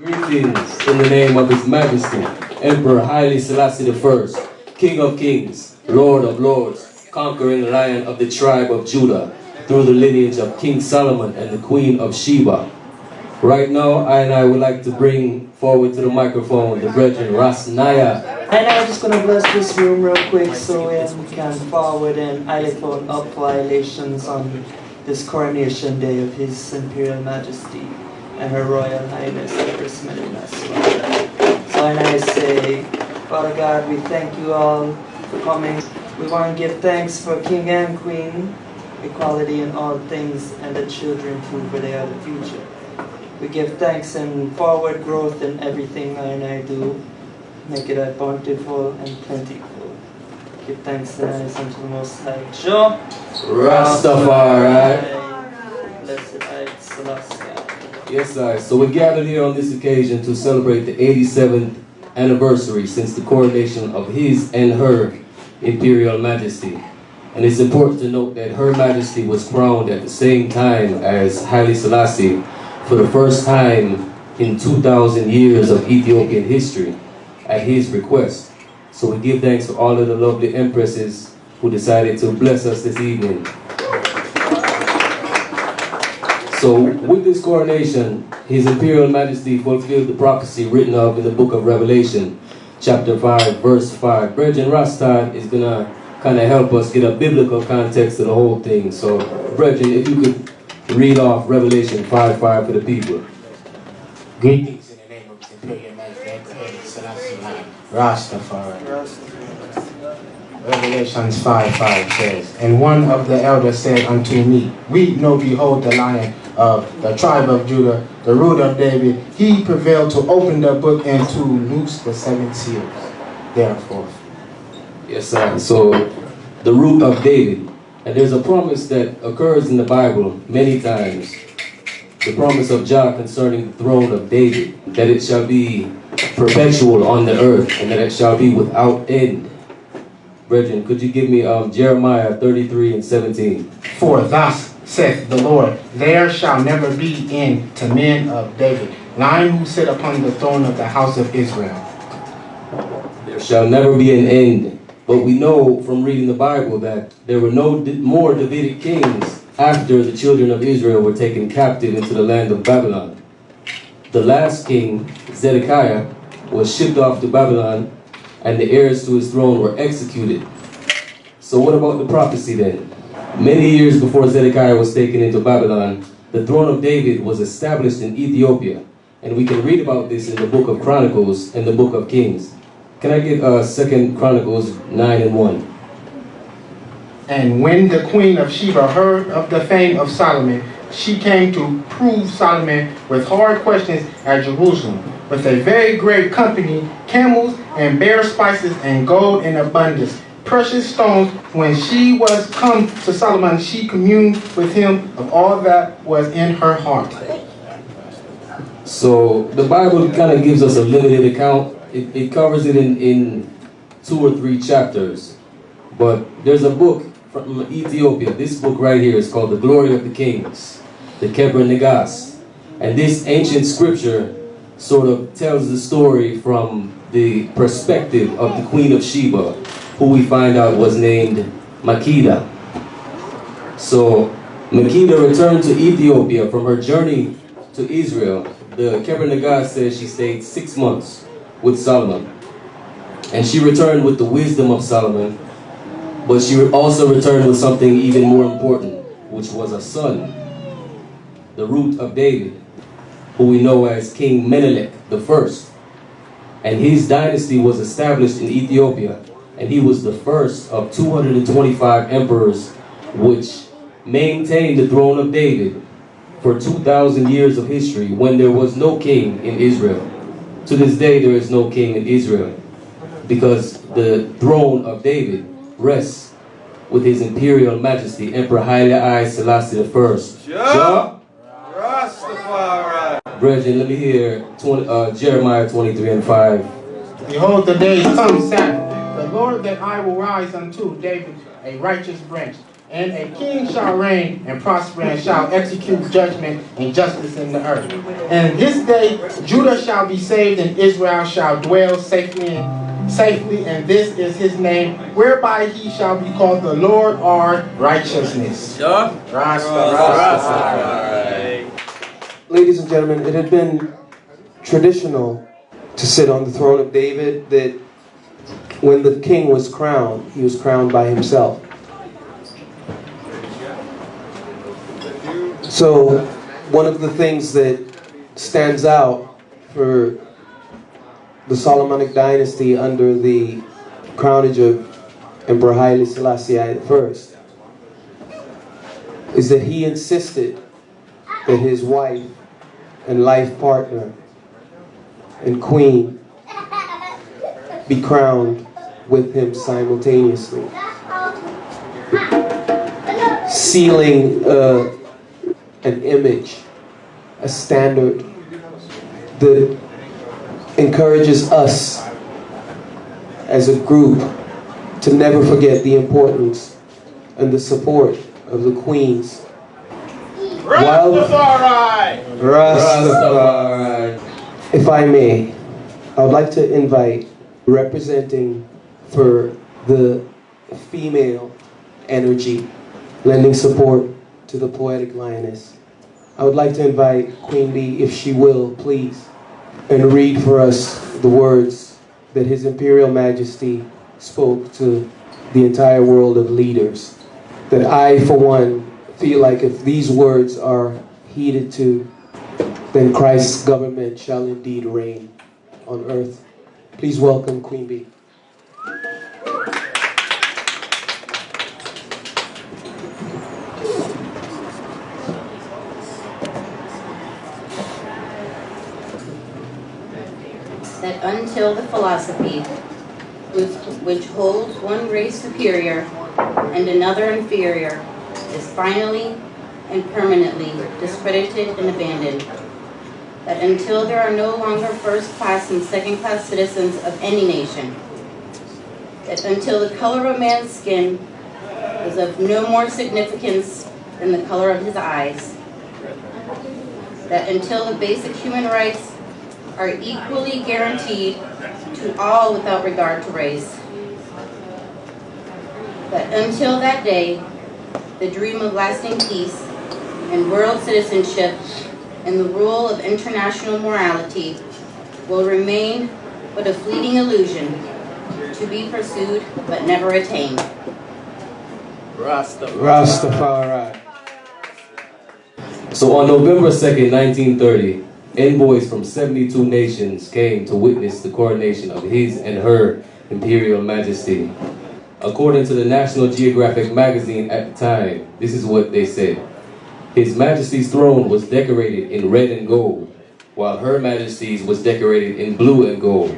Greetings in the name of His Majesty, Emperor Haile Selassie I, King of Kings, Lord of Lords, conquering Lion of the tribe of Judah, through the lineage of King Solomon and the Queen of Sheba. Right now, I would like to bring forward to the microphone the brethren Rasnaya. And I'm just going to bless this room real quick so we can forward and highlight up violations on this coronation day of His Imperial Majesty and Her Royal Highness Empress Melina. So and I say, Father God, we thank you all for coming. We want to give thanks for King and Queen, equality in all things, and the children too, for they are the future. We give thanks and forward growth in everything I do. Make it bountiful and plentiful. Give thanks and honor unto the Most High. Jah Rastafari. Blessed Haile Selassie. Yes, sir. So we're gathered here on this occasion to celebrate the 87th anniversary since the coronation of His and Her Imperial Majesty. And it's important to note that Her Majesty was crowned at the same time as Haile Selassie for the first time in 2,000 years of Ethiopian history at his request. So we give thanks to all of the lovely empresses who decided to bless us this evening. So with this coronation, His Imperial Majesty fulfilled the prophecy written of in the book of Revelation, chapter 5, verse 5. Brethren Rastad is going to kind of help us get a biblical context to the whole thing. So, brethren, if you could read off Revelation 5:5 for the people. Greetings in the name of His Imperial Majesty, Emperor Haile Selassie Rastafari. Revelations 5:5 says, And one of the elders said unto me, Weep, no, behold the Lion of the tribe of Judah, the root of David. He prevailed to open the book and to loose the seven seals. Therefore. Yes, sir. So, the root of David. And there's a promise that occurs in the Bible many times. The promise of Jah concerning the throne of David, that it shall be perpetual on the earth, and that it shall be without end. Brethren, could you give me Jeremiah 33:17? For thus saith the Lord, There shall never be end to men of David, none who sit upon the throne of the house of Israel. There shall never be an end. But we know from reading the Bible that there were no more Davidic kings after the children of Israel were taken captive into the land of Babylon. The last king, Zedekiah, was shipped off to Babylon, and the heirs to his throne were executed. So what about the prophecy then? Many years before Zedekiah was taken into Babylon, the throne of David was established in Ethiopia. And we can read about this in the book of Chronicles and the book of Kings. Can I get 2 Chronicles 9:1? And when the queen of Sheba heard of the fame of Solomon, she came to prove Solomon with hard questions at Jerusalem, with a very great company, camels and bear spices and gold in abundance, precious stones. When she was come to Solomon, she communed with him of all that was in her heart. So the Bible kind of gives us a limited account. It covers it in 2 or 3 chapters. But there's a book from Ethiopia. This book right here is called The Glory of the Kings, the Keber Negas. And this ancient scripture sort of tells the story from the perspective of the Queen of Sheba, who we find out was named Makeda. So Makeda returned to Ethiopia from her journey to Israel. The Keber Negas says she stayed 6 months with Solomon. And she returned with the wisdom of Solomon, but she also returned with something even more important, which was a son, the root of David, who we know as King Menelik I. And his dynasty was established in Ethiopia, and he was the first of 225 emperors which maintained the throne of David for 2,000 years of history when there was no king in Israel. To this day, there is no king in Israel because the throne of David rests with His Imperial Majesty, Emperor Haile Selassie I. Jah Rastafari. Brethren, let me hear Jeremiah 23:5. Behold, the days come, saith the Lord, that I will rise unto David a righteous branch, And a king shall reign and prosper and shall execute judgment and justice in the earth. And this day Judah shall be saved and Israel shall dwell safely, and this is his name, whereby he shall be called the Lord our righteousness. Rastafari. Ladies and gentlemen, it had been traditional to sit on the throne of David that when the king was crowned, he was crowned by himself. So one of the things that stands out for the Solomonic dynasty under the crownage of Emperor Haile Selassie I is that he insisted that his wife and life partner and queen be crowned with him simultaneously, sealing an image, a standard that encourages us as a group to never forget the importance and the support of the queens. Rastafari! Rastafari. If I may, I would like to invite, representing for the female energy, lending support to the Poetic Lioness, I would like to invite Queen Bee, if she will, please, and read for us the words that His Imperial Majesty spoke to the entire world of leaders. That I, for one, feel like if these words are heeded to, then Christ's government shall indeed reign on earth. Please welcome Queen Bee. That until the philosophy which holds one race superior and another inferior is finally and permanently discredited and abandoned, that until there are no longer first-class and second-class citizens of any nation, that until the color of a man's skin is of no more significance than the color of his eyes, that until the basic human rights are equally guaranteed to all without regard to race, that until that day, the dream of lasting peace and world citizenship and the rule of international morality will remain but a fleeting illusion to be pursued but never attained. Rastafari. So on November 2nd, 1930, envoys from 72 nations came to witness the coronation of His and Her Imperial Majesty. According to the National Geographic magazine at the time, this is what they said. His Majesty's throne was decorated in red and gold, while Her Majesty's was decorated in blue and gold.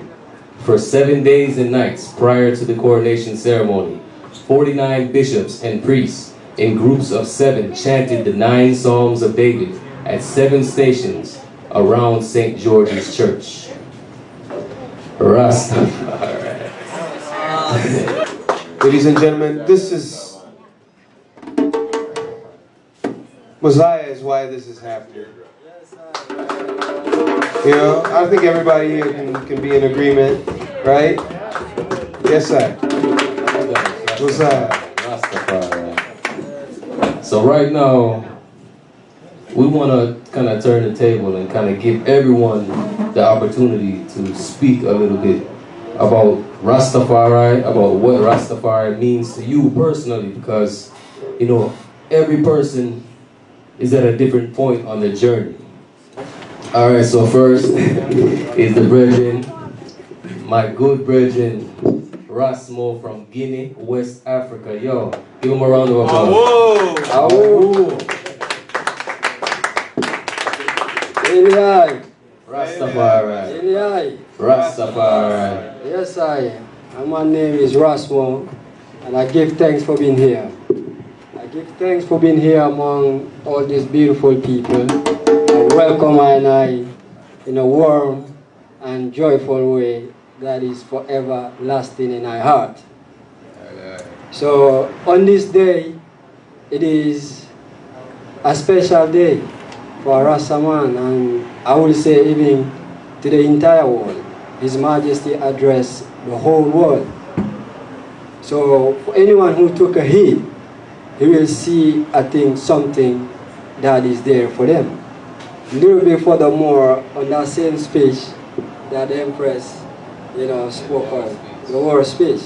For 7 days and nights prior to the coronation ceremony, 49 bishops and priests in groups of 7 chanted the 9 Psalms of David at 7 stations around St. George's Church. Rastafari. Ladies and gentlemen, this is Messiah is why this is happening. You know, I think everybody here can be in agreement, right? Yes, sir. Messiah. Rastafari. So right now, we want to kind of turn the table and kind of give everyone the opportunity to speak a little bit about Rastafari, about what Rastafari means to you personally, because, you know, every person is at a different point on the journey. All right, so first is the brethren, my good brethren, Rasmo from Guinea, West Africa. Yo, give him a round of applause. Awo. Rastafari. Rastafari. Yes, my name is Rasmo, and I give thanks for being here. I give thanks for being here among all these beautiful people. I welcome I in a warm and joyful way that is forever lasting in our heart. So on this day, it is a special day for Rastaman, and I will say even to the entire world. His Majesty addressed the whole world. So for anyone who took a heed, he will see, I think, something that is there for them. A little bit furthermore, on that same speech that the Empress, spoke of, the war speech.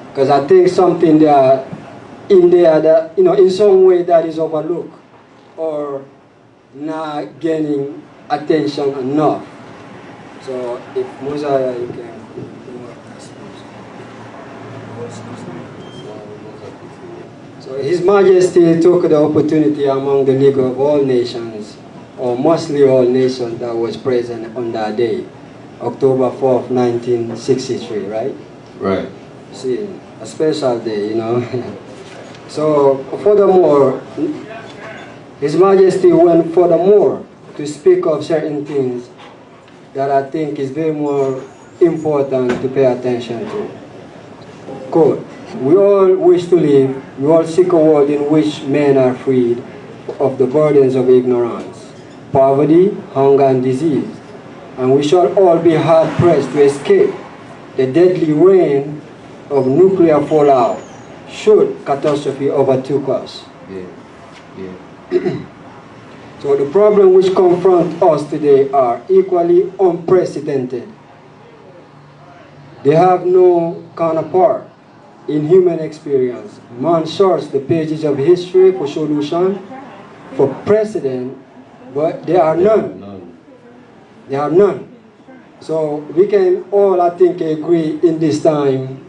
Because I think something there in there that, in some way that is overlooked or not gaining attention enough. So if Mosiah, you can. So His Majesty took the opportunity among the League of All Nations, or mostly all nations that was present on that day, October 4th, 1963, right? Right. See, a special day, So furthermore, His Majesty went furthermore to speak of certain things that I think is very more important to pay attention to. Quote, "We all wish to live, we all seek a world in which men are freed of the burdens of ignorance, poverty, hunger, and disease, and we shall all be hard-pressed to escape the deadly rain of nuclear fallout should catastrophe overtake us." So the problems which confront us today are equally unprecedented. They have no counterpart in human experience. Man searches the pages of history for solution, for precedent, but there are none. There are none. So we can all, I think, agree in this time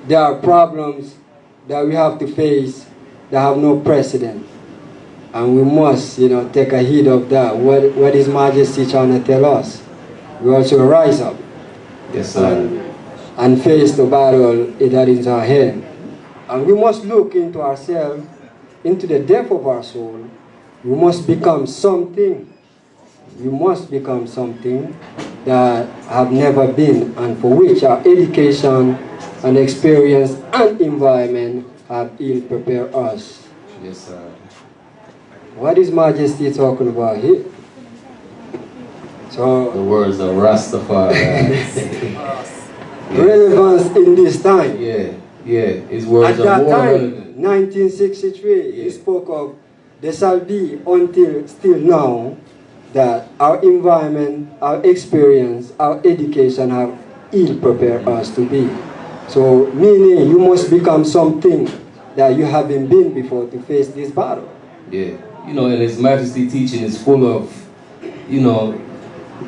there are problems that we have to face that have no precedent. And we must, take a heed of that. What His Majesty trying to tell us? We also rise up. Yes, sir. And face the battle that is our hand. And we must look into ourselves, into the depth of our soul. We must become something. We must become something that have never been, and for which our education and experience and environment have ill prepared us. Yes, sir. What is Majesty talking about here? So The words of Rastafari. relevance in this time. Yeah. His words At are that more time, relevant. 1963, he spoke of there shall be until still now that our environment, our experience, our education have ill prepared us to be. So meaning you must become something that you haven't been before to face this battle. Yeah. And His Majesty teaching is full of,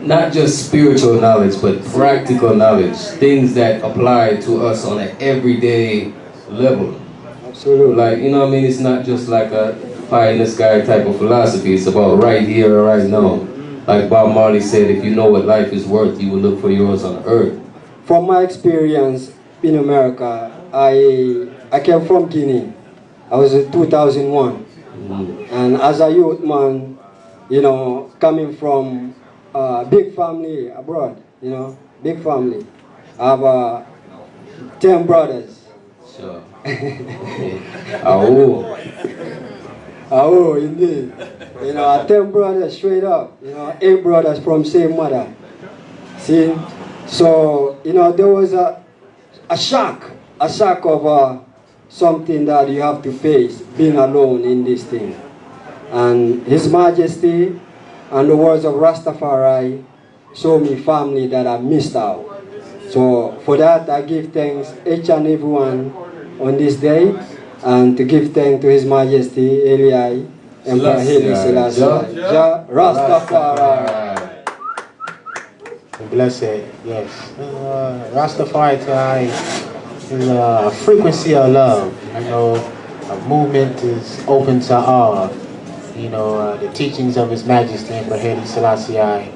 not just spiritual knowledge, but practical knowledge. Things that apply to us on an everyday level. Absolutely. Like, it's not just like a pie in the sky type of philosophy. It's about right here or right now. Like Bob Marley said, if you know what life is worth, you will look for yours on earth. From my experience in America, I came from Guinea. I was in 2001. And as a youth man, coming from a big family abroad, big family. I have 10 brothers. Sure. Oh. Oh, indeed. 10 brothers straight up. 8 brothers from same mother. See? So, there was a shock of something that you have to face, being alone in this thing. And His Majesty and the words of Rastafari show me family that I missed out. So for that I give thanks each and everyone on this day, and to give thanks to His Majesty Eli Emperor Haile Selassie Rastafari. Blessed, yes. Rastafari is a frequency of love. A movement is open to all. The teachings of His Majesty Emperor Haile Selassie.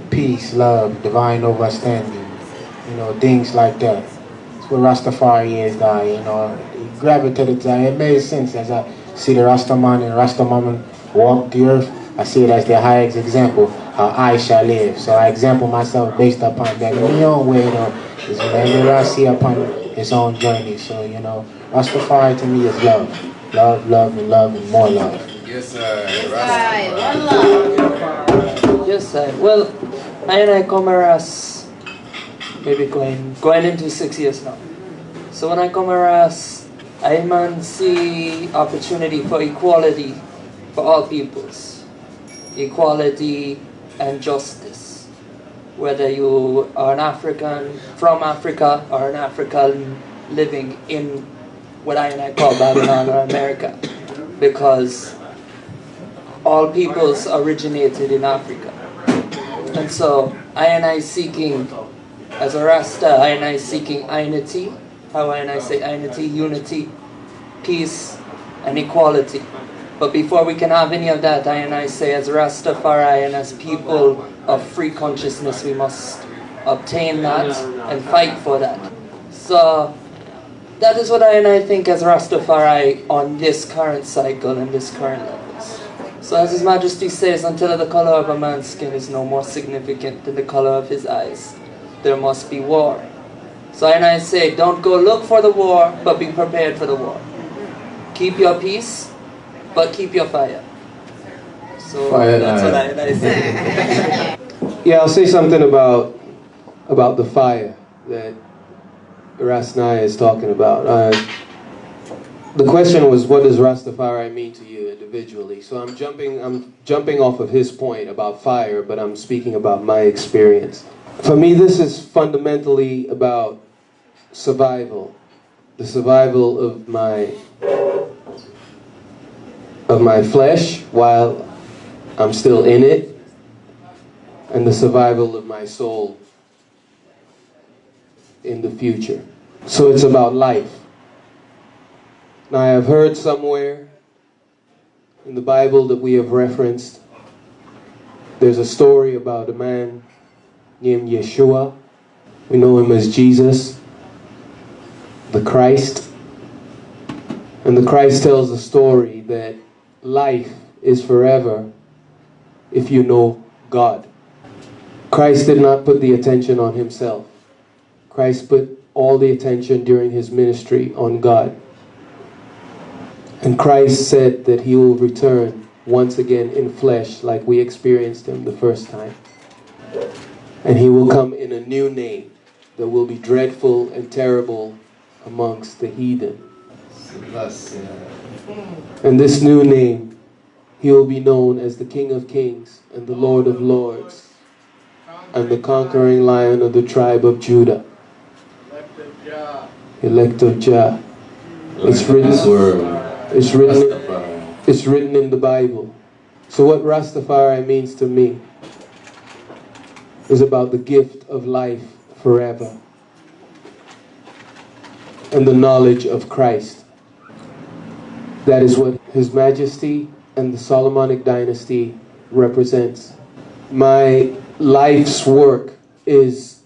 Peace, love, divine understanding. Things like that. That's what Rastafari is. He gravitated to that. It made sense as I see the Rastaman and Rastaman walk the earth. I see it as the highest example, how I shall live. So I example myself based upon that. In my own way, is whatever I see upon his own journey. So, Rastafari to me is love. Love, love, and love, and more love. Yes, sir. Right, Rastafari. one love. Yes, well, I come here as maybe going into 6 years now. So when I come here as I man see opportunity for equality for all peoples, equality and justice. Whether you are an African from Africa or an African living in what I call Babylon or America, because all peoples originated in Africa. And so I seeking, as a Rasta, I seeking unity. How I say unity? Unity, peace, and equality. But before we can have any of that, I say as Rastafari and as people of free consciousness, we must obtain that and fight for that. So that is what I think as Rastafari on this current cycle and this current levels. So as His Majesty says, until the color of a man's skin is no more significant than the color of his eyes, there must be war. So I say, don't go look for the war, but be prepared for the war. Keep your peace, but keep your fire. So Fire that's what night. I say. Yeah, I'll say something about the fire that Rasnaya is talking about. The question was, what does Rastafari mean to you individually? So I'm jumping off of his point about fire, but I'm speaking about my experience. For me, this is fundamentally about survival, the survival of my flesh while I'm still in it, and the survival of my soul in the future. So it's about life. Now I have heard somewhere in the Bible that we have referenced, there's a story about a man named Yeshua. We know him as Jesus, the Christ. And the Christ tells a story that life is forever if you know God. Christ did not put the attention on himself. Christ put all the attention during his ministry on God. And Christ said that he will return once again in flesh like we experienced him the first time. And he will come in a new name that will be dreadful and terrible amongst the heathen. And this new name, he will be known as the King of Kings and the Lord of Lords and the conquering Lion of the tribe of Judah. Elect of Jah. It's written in the Bible. So what Rastafari means to me is about the gift of life forever and the knowledge of Christ. That is what His Majesty and the Solomonic dynasty represents. My life's work is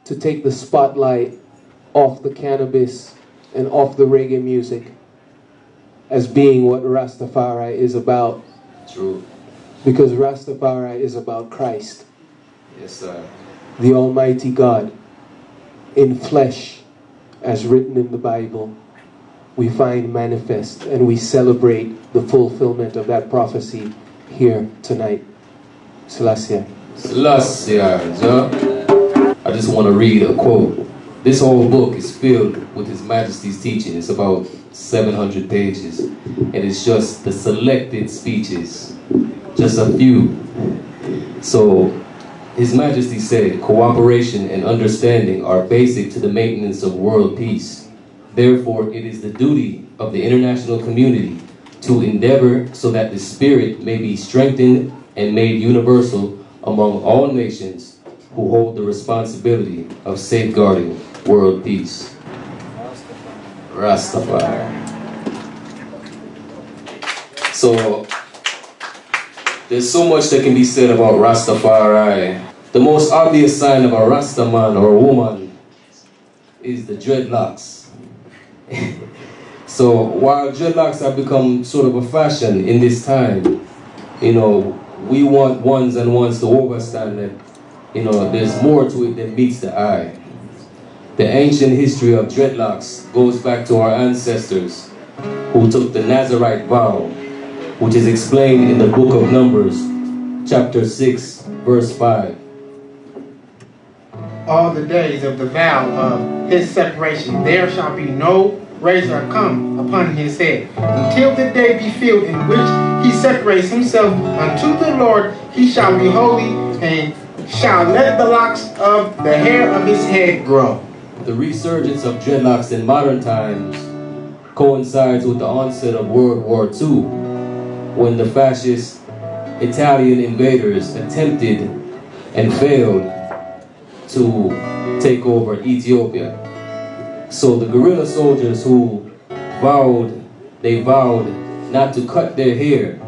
to take the spotlight off the cannabis and off the reggae music as being what Rastafari is about. True. Because Rastafari is about Christ. Yes, sir. The Almighty God in flesh, as written in the Bible, we find manifest, and we celebrate the fulfillment of that prophecy here tonight. Selassie. Selassie, Jah. I just want to read a quote. This whole book is filled with His Majesty's teaching. It's about 700 pages, and it's just the selected speeches, just a few. So His Majesty said, cooperation and understanding are basic to the maintenance of world peace. Therefore, it is the duty of the international community to endeavor so that the spirit may be strengthened and made universal among all nations who hold the responsibility of safeguarding world peace. Rastafari. So, there's so much that can be said about Rastafari. The most obvious sign of a Rastaman or a woman is the dreadlocks. So while dreadlocks have become sort of a fashion in this time, you know, we want ones and ones to overstand that, you know, there's more to it than meets the eye. The ancient history of dreadlocks goes back to our ancestors who took the Nazarite vow, which is explained in the book of Numbers, chapter 6, verse 5. All the days of the vow of his separation, there shall be no razor come upon his head, until the day be filled in which he separates himself unto the Lord. He shall be holy, and shall let the locks of the hair of his head grow. The resurgence of dreadlocks in modern times coincides with the onset of World War II, when the fascist Italian invaders attempted and failed to take over Ethiopia. So the guerrilla soldiers who vowed not to cut their hair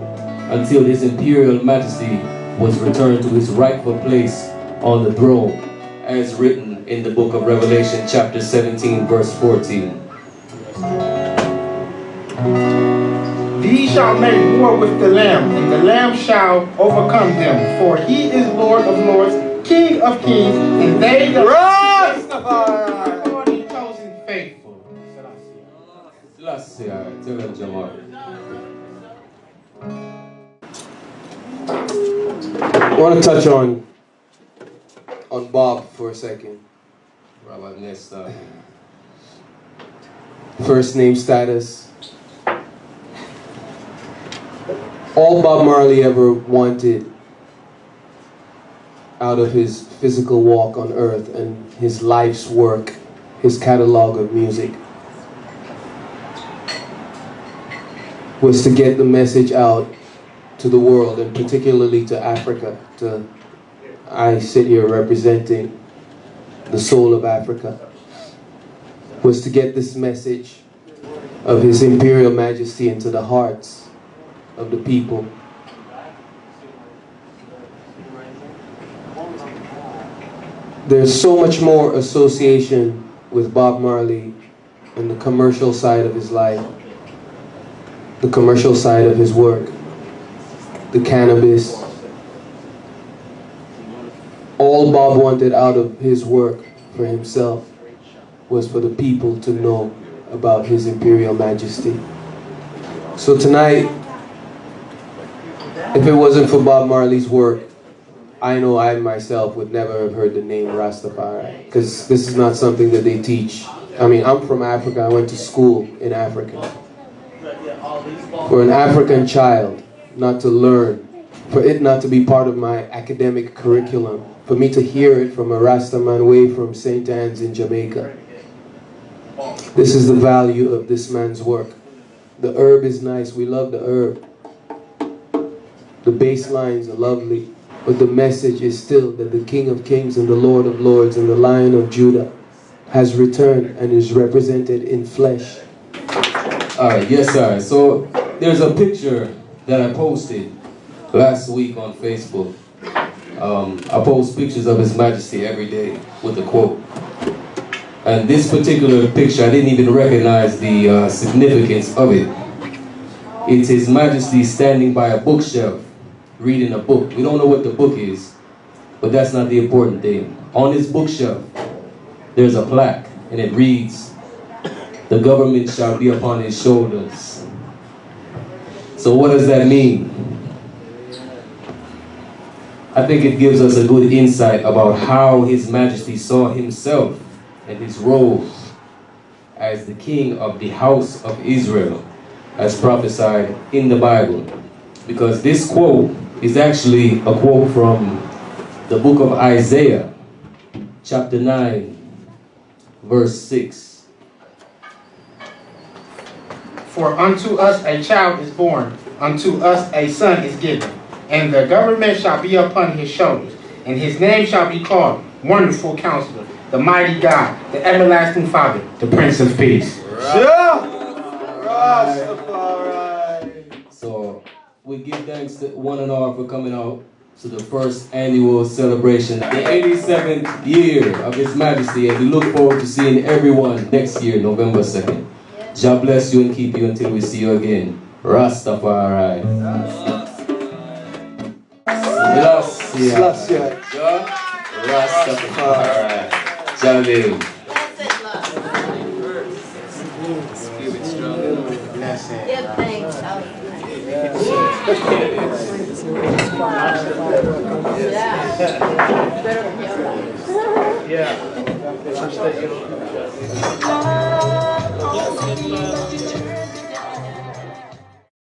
until His Imperial Majesty was returned to his rightful place on the throne, as written in the book of Revelation chapter 17 verse 14. These shall make war with the Lamb, and the Lamb shall overcome them. For he is Lord of lords, King of kings, and they that Rastafari! Lord and chosen faithful. Selassie, tell them, Jamal. I want to touch on Bob for a second. Robert Nesta. First name status. All Bob Marley ever wanted out of his physical walk on earth and his life's work, his catalog of music, was to get the message out to the world, and particularly to Africa. I sit here representing the soul of Africa, was to get this message of His Imperial Majesty into the hearts of the people. There's so much more association with Bob Marley and the commercial side of his life, the commercial side of his work, the cannabis. All Bob wanted out of his work for himself was for the people to know about His Imperial Majesty. So tonight, if it wasn't for Bob Marley's work, I know I myself would never have heard the name Rastafari, because this is not something that they teach. I mean, I'm from Africa. I went to school in Africa. For an African child not to learn, for it not to be part of my academic curriculum, for me to hear it from a Rastaman way from St. Anne's in Jamaica. This is the value of this man's work. The herb is nice. We love the herb. The bass lines are lovely. But the message is still that the King of Kings and the Lord of Lords and the Lion of Judah has returned and is represented in flesh. Alright, yes sir. So there's a picture that I posted last week on Facebook. I post pictures of His Majesty every day with a quote. And this particular picture, I didn't even recognize the significance of it. It's His Majesty standing by a bookshelf, reading a book. We don't know what the book is, but that's not the important thing. On his bookshelf, there's a plaque, and it reads, "The government shall be upon his shoulders." So what does that mean? I think it gives us a good insight about how His Majesty saw himself and his role as the king of the house of Israel, as prophesied in the Bible. Because this quote is actually a quote from the book of Isaiah, chapter 9, verse 6. For unto us a child is born, unto us a son is given, and the government shall be upon his shoulders, and his name shall be called Wonderful Counselor, the Mighty God, the Everlasting Father, the Prince of Peace. Rastafari! So we give thanks to one and all for coming out to the first annual celebration, the 87th year of His Majesty, and we look forward to seeing everyone next year, November 2nd. God bless you and keep you until we see you again. Rastafari. Selassie. Rastafari. Jah live. Blessed love. Spirit strong. Yeah.